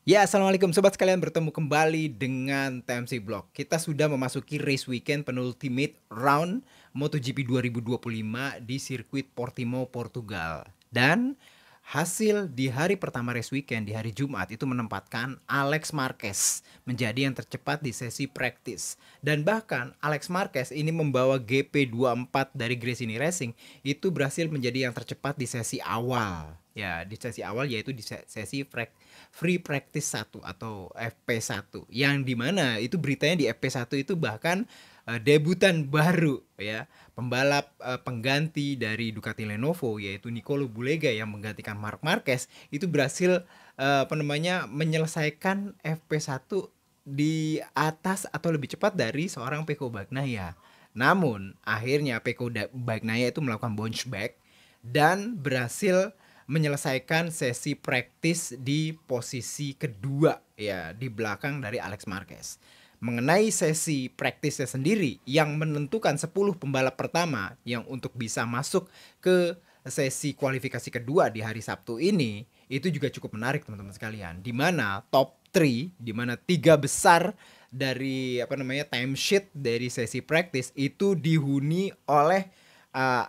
Ya, assalamualaikum sobat sekalian, bertemu kembali dengan TMC Blog. Kita sudah memasuki race weekend penultimate round MotoGP 2025 di sirkuit Portimao, Portugal. Dan hasil di hari pertama race weekend di hari Jumat itu menempatkan Alex Marquez menjadi yang tercepat di sesi practice. Dan bahkan Alex Marquez ini membawa GP24 dari Gresini Racing itu berhasil menjadi yang tercepat di sesi awal. Ya, di sesi awal yaitu di sesi free practice 1 atau FP1, yang dimana itu beritanya di FP1 itu bahkan debutan baru ya, pembalap pengganti dari Ducati Lenovo yaitu Nicolo Bulega yang menggantikan Marc Marquez itu berhasil menyelesaikan FP1 di atas atau lebih cepat dari seorang Pecco Bagnaia. Namun akhirnya Pecco Bagnaia itu melakukan bounce back dan berhasil menyelesaikan sesi praktis di posisi kedua ya, di belakang dari Alex Marquez. Mengenai sesi praktisnya sendiri yang menentukan 10 pembalap pertama yang untuk bisa masuk ke sesi kualifikasi kedua di hari Sabtu ini, itu juga cukup menarik teman-teman sekalian, di mana top 3, di mana 3 besar dari timesheet dari sesi praktis itu dihuni oleh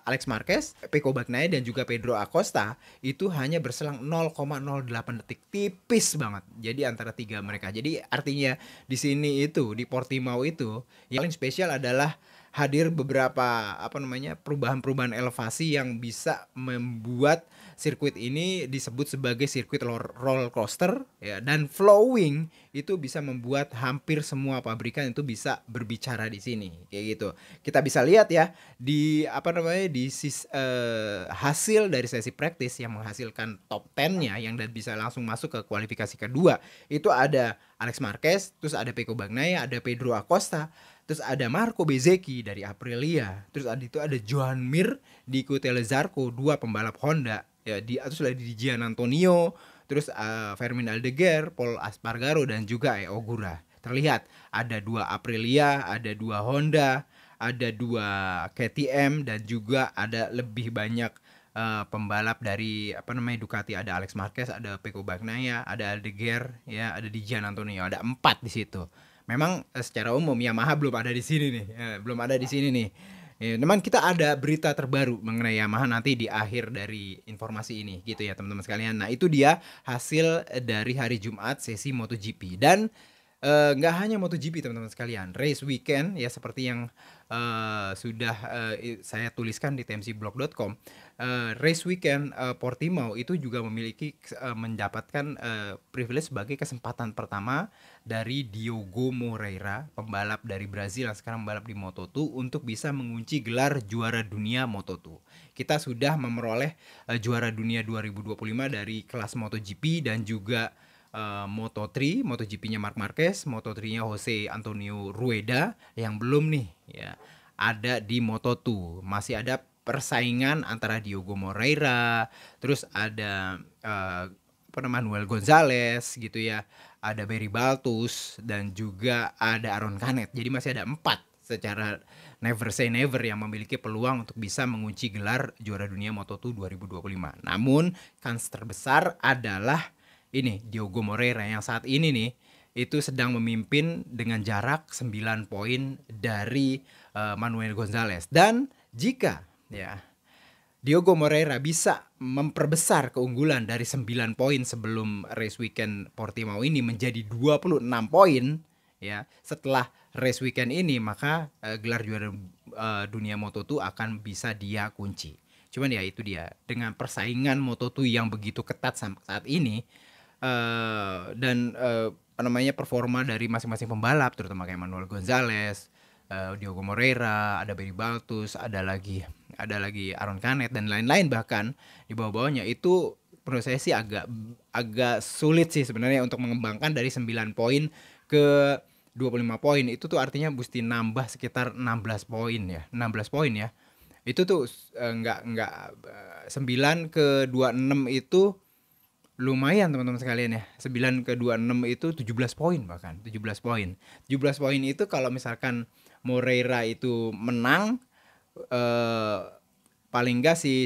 Alex Marquez, Pecco Bagnaia dan juga Pedro Acosta itu hanya berselang 0,08 detik, tipis banget. Jadi antara tiga mereka. Jadi artinya di sini itu di Portimao itu yang paling spesial adalah hadir beberapa perubahan-perubahan elevasi yang bisa membuat sirkuit ini disebut sebagai sirkuit roller coaster ya, dan flowing itu bisa membuat hampir semua pabrikan itu bisa berbicara di sini kayak gitu. Kita bisa lihat ya di hasil dari sesi praktis yang menghasilkan top 10-nya yang bisa langsung masuk ke kualifikasi kedua. Itu ada Alex Marquez, terus ada Pecco Bagnaia, ada Pedro Acosta, terus ada Marco Bezzecchi dari Aprilia, terus ada Joan Mir di Kutel Zarco, dua pembalap Honda ya, terus ada di Gian Antonio, terus Fermin Aldeguer, Paul Espargaro dan juga Ogura. Terlihat ada dua Aprilia, ada dua Honda, ada dua KTM dan juga ada lebih banyak pembalap dari Ducati. Ada Alex Marquez, ada Pecco Bagnaia, ada Aldeguer ya, ada di Gian Antonio, ada 4 di situ. Memang secara umum Yamaha belum ada di sini nih, belum ada di sini nih. Ya, teman, kita ada berita terbaru mengenai Yamaha nanti di akhir dari informasi ini gitu ya teman-teman sekalian. Nah, itu dia hasil dari hari Jumat sesi MotoGP. Dan nggak hanya MotoGP teman-teman sekalian, race weekend ya seperti yang sudah saya tuliskan di tmcblog.com. Race weekend Portimao itu juga mendapatkan privilege sebagai kesempatan pertama dari Diogo Moreira, pembalap dari Brazil yang sekarang membalap di Moto2, untuk bisa mengunci gelar juara dunia Moto2. Kita sudah memperoleh juara dunia 2025 dari kelas MotoGP dan juga Moto3, MotoGP-nya Marc Marquez, Moto3-nya Jose Antonio Rueda, yang belum nih ya ada di Moto2. Masih ada persaingan antara Diogo Moreira, terus ada Manuel Gonzalez gitu ya, ada Barry Baltus dan juga ada Aaron Canet. Jadi masih ada 4 secara never say never yang memiliki peluang untuk bisa mengunci gelar juara dunia Moto2 2025. Namun kans terbesar adalah ini Diogo Moreira yang saat ini nih itu sedang memimpin dengan jarak 9 poin dari Manuel Gonzalez. Dan jika ya Diogo Moreira bisa memperbesar keunggulan dari 9 poin sebelum race weekend Portimao ini menjadi 26 poin ya setelah race weekend ini, maka gelar juara dunia Moto2 akan bisa dia kunci. Cuman ya itu dia, dengan persaingan Moto2 yang begitu ketat saat ini, dan performa dari masing-masing pembalap terutama kayak Manuel Gonzalez, Diogo Moreira, ada Barry Baltus, ada lagi Aaron Canet dan lain-lain, bahkan di bawah-bawahnya itu menurut saya sih agak sulit sih sebenarnya untuk mengembangkan dari 9 poin ke 25 poin. Itu tuh artinya mesti nambah sekitar 16 poin ya. 16 poin ya. Itu tuh nggak 9 ke 26 itu lumayan teman-teman sekalian ya. 9 ke 26 itu 17 poin, bahkan 17 poin. 17 poin itu kalau misalkan Moreira itu menang, eh paling enggak si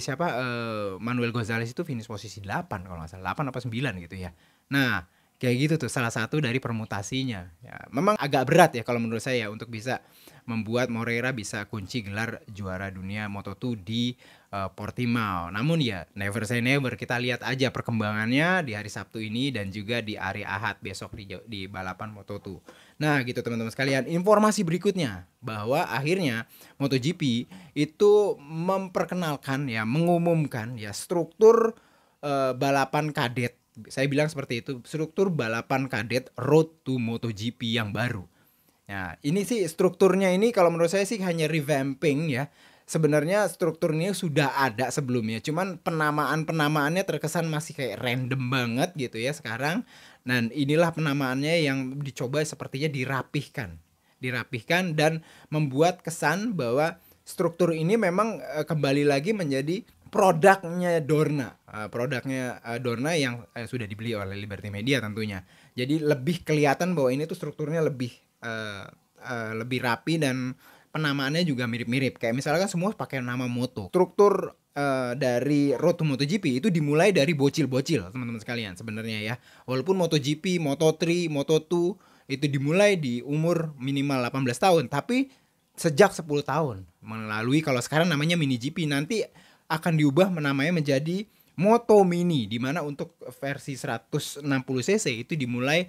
Manuel Gonzalez itu finish posisi 8 kalau nggak salah, 8 apa 9 gitu ya. Nah, Kayak gitu tuh salah satu dari permutasinya. Ya, memang agak berat ya kalau menurut saya untuk bisa membuat Moreira bisa kunci gelar juara dunia Moto2 di Portimao. Namun ya never say never, kita lihat aja perkembangannya di hari Sabtu ini dan juga di hari Ahad besok di balapan Moto2. Nah gitu teman-teman sekalian, informasi berikutnya bahwa akhirnya MotoGP itu memperkenalkan ya, mengumumkan ya struktur balapan kadet. Saya bilang seperti itu, struktur balapan kadet Road to MotoGP yang baru. Nah, ini sih strukturnya ini kalau menurut saya sih hanya revamping ya. Sebenarnya strukturnya sudah ada sebelumnya, cuman penamaan-penamaannya terkesan masih kayak random banget gitu ya sekarang. Dan inilah penamaannya yang dicoba sepertinya dirapihkan. Dirapihkan dan membuat kesan bahwa struktur ini memang kembali lagi menjadi produknya Dorna, produknya Dorna yang sudah dibeli oleh Liberty Media tentunya. Jadi lebih kelihatan bahwa ini tuh strukturnya lebih rapi dan penamaannya juga mirip-mirip. Kayak misalkan semua pakai nama moto. Struktur dari Road to MotoGP itu dimulai dari bocil-bocil teman-teman sekalian sebenarnya ya. Walaupun MotoGP, Moto3, Moto2 itu dimulai di umur minimal 18 tahun, tapi sejak 10 tahun melalui kalau sekarang namanya Mini GP, nanti akan diubah namanya menjadi Moto Mini, di mana untuk versi 160 cc itu dimulai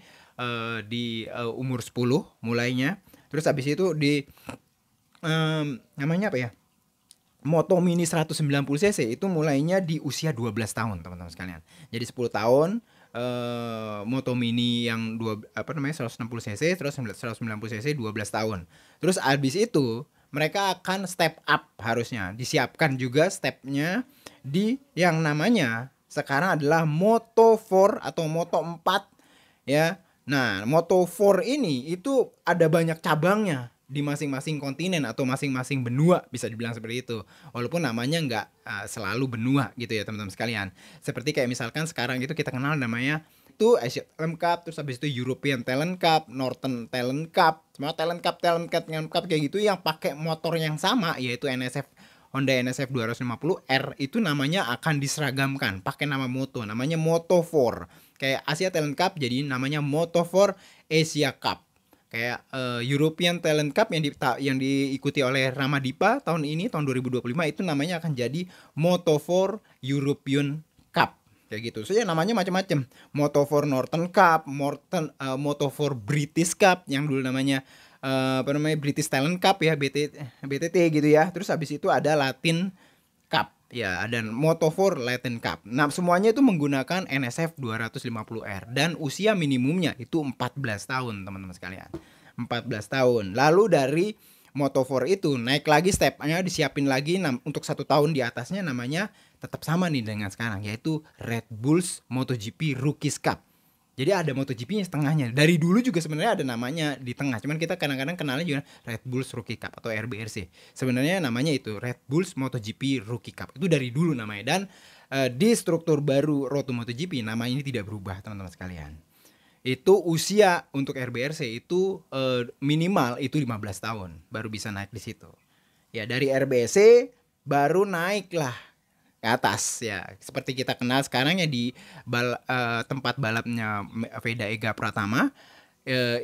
di umur 10 mulainya. Terus habis itu di namanya apa ya? Moto Mini 190 cc itu mulainya di usia 12 tahun, teman-teman sekalian. Jadi 10 tahun Moto Mini yang 160 cc, terus 190 cc 12 tahun. Terus habis itu mereka akan step up, harusnya disiapkan juga stepnya di yang namanya sekarang adalah Moto4 atau Moto4 ya. Nah, Moto4 ini itu ada banyak cabangnya di masing-masing kontinen atau masing-masing benua, bisa dibilang seperti itu. Walaupun namanya nggak selalu benua gitu ya teman-teman sekalian. Seperti kayak misalkan sekarang itu kita kenal namanya itu Asia Talent Cup, terus habis itu European Talent Cup, Northern Talent Cup, semua Talent Cup kayak gitu yang pakai motor yang sama, yaitu Honda NSF 250R itu namanya akan diseragamkan pakai nama moto, namanya Moto4. Kayak Asia Talent Cup jadi namanya Moto4 Asia Cup. Kayak European Talent Cup yang diikuti oleh Ramadipa tahun ini, tahun 2025, itu namanya akan jadi Moto4 European Cup. Kayak gitu. So ya namanya macam-macam. Moto4 Northern Cup, Moto4 British Cup yang dulu namanya British Talent Cup ya, BTT gitu ya. Terus habis itu ada Latin Cup. Ya, ada Moto4 Latin Cup. Nah, semuanya itu menggunakan NSF 250R dan usia minimumnya itu 14 tahun, teman-teman sekalian. 14 tahun. Lalu dari Moto4 itu naik lagi stepnya, disiapin lagi untuk 1 tahun di atasnya, namanya tetap sama nih dengan sekarang, yaitu Red Bulls MotoGP Rookies Cup. Jadi ada MotoGP-nya setengahnya. Dari dulu juga sebenarnya ada namanya di tengah. Cuman kita kadang-kadang kenalnya juga Red Bulls Rookie Cup atau RBRC. Sebenarnya namanya itu Red Bulls MotoGP Rookie Cup. Itu dari dulu namanya. Dan di struktur baru Road to MotoGP nama ini tidak berubah, teman-teman sekalian. Itu usia untuk RBRC itu minimal itu 15 tahun baru bisa naik di situ. Ya dari RBC baru naiklah ke atas ya, seperti kita kenal sekarang ya di tempat balapnya Veda Ega Pratama,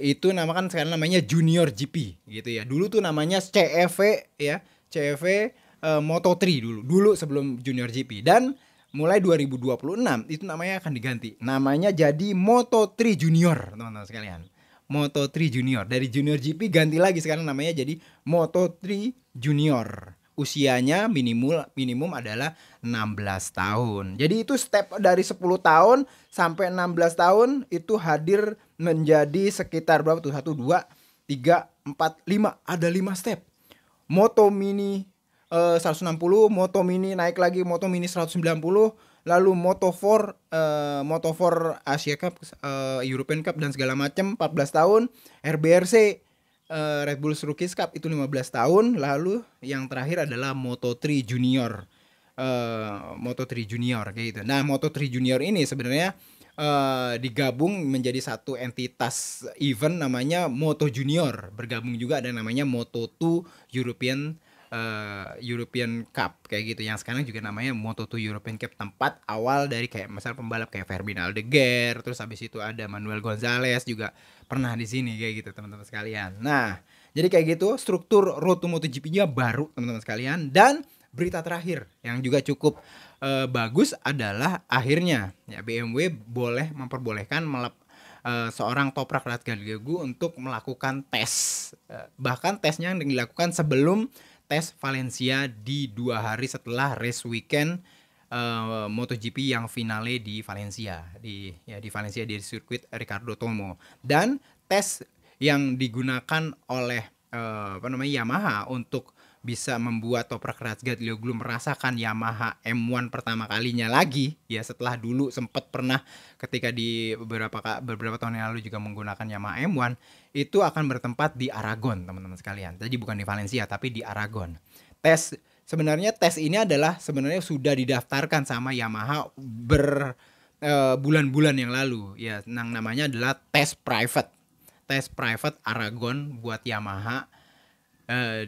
itu namakan sekarang namanya Junior GP gitu ya. Dulu tuh namanya CEV ya, CEV Moto3 dulu sebelum Junior GP. Dan mulai 2026 itu namanya akan diganti, namanya jadi Moto3 Junior, teman-teman sekalian. Moto3 Junior, dari Junior GP ganti lagi sekarang namanya jadi Moto3 Junior. Usianya minimum adalah 16 tahun. Jadi itu step dari 10 tahun sampai 16 tahun itu hadir menjadi sekitar berapa tuh? 1, 2, 3, 4, 5. Ada 5 step. Moto Mini 160, Moto Mini naik lagi Moto Mini 190, lalu Moto4 Asia Cup, European Cup dan segala macam 14 tahun, RBRC Red Bulls Rookies Cup itu 15 tahun, lalu yang terakhir adalah Moto3 Junior. Moto3 Junior kayak gitu. Nah, Moto3 Junior ini sebenarnya digabung menjadi satu entitas event namanya Moto Junior. Bergabung juga ada namanya Moto2 European European Cup kayak gitu, yang sekarang juga namanya Moto2 European Cup, tempat awal dari kayak misal pembalap kayak Ferdinand de Geer, terus habis itu ada Manuel Gonzalez juga pernah di sini kayak gitu teman-teman sekalian. Nah, jadi kayak gitu struktur Road to MotoGP-nya baru teman-teman sekalian. Dan berita terakhir yang juga cukup bagus adalah akhirnya ya BMW boleh memperbolehkan seorang Toprak Razgatlioglu untuk melakukan tes. Bahkan tesnya yang dilakukan sebelum tes Valencia di 2 hari setelah race weekend MotoGP yang finale di Valencia, di Valencia di sirkuit Ricardo Tomo. Dan tes yang digunakan oleh Yamaha untuk bisa membuat Toprak Razgatlioglu merasakan Yamaha M1 pertama kalinya lagi ya, setelah dulu sempat pernah ketika di beberapa tahun yang lalu juga menggunakan Yamaha M1, itu akan bertempat di Aragon teman-teman sekalian. Jadi bukan di Valencia tapi di Aragon. Sebenarnya tes ini adalah sebenarnya sudah didaftarkan sama Yamaha bulan-bulan yang lalu ya, namanya adalah tes private Aragon buat Yamaha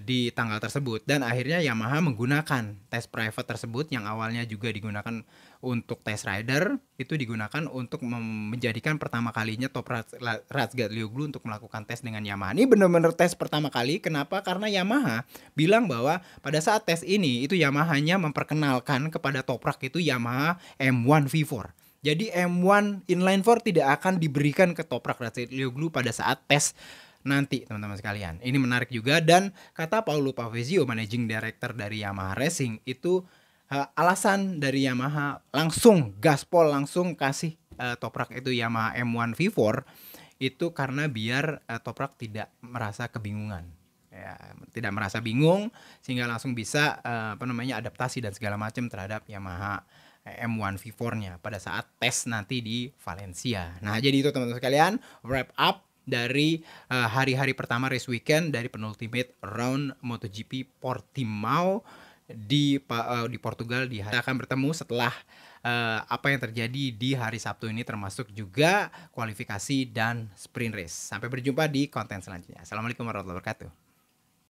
di tanggal tersebut. Dan akhirnya Yamaha menggunakan tes private tersebut yang awalnya juga digunakan untuk test rider, itu digunakan untuk menjadikan pertama kalinya Toprak Razgatlioglu untuk melakukan tes dengan Yamaha. Ini benar-benar tes pertama kali. Kenapa? Karena Yamaha bilang bahwa pada saat tes ini itu Yamaha hanya memperkenalkan kepada Toprak itu Yamaha M1 V4. Jadi M1 Inline 4 tidak akan diberikan ke Toprak Razgatlioglu pada saat tes nanti teman-teman sekalian. Ini menarik juga. Dan kata Paulo Pavesio, managing director dari Yamaha Racing, itu alasan dari Yamaha langsung gaspol, langsung kasih Toprak itu Yamaha M1 V4 itu karena biar Toprak tidak merasa kebingungan ya, tidak merasa bingung, sehingga langsung bisa adaptasi dan segala macam terhadap Yamaha M1 V4-nya pada saat tes nanti di Valencia. Nah, jadi itu teman-teman sekalian, wrap up dari hari-hari pertama race weekend dari penultimate round MotoGP Portimao di Portugal. Akan bertemu setelah apa yang terjadi di hari Sabtu ini, termasuk juga kualifikasi dan sprint race. Sampai berjumpa di konten selanjutnya. Assalamualaikum warahmatullahi wabarakatuh.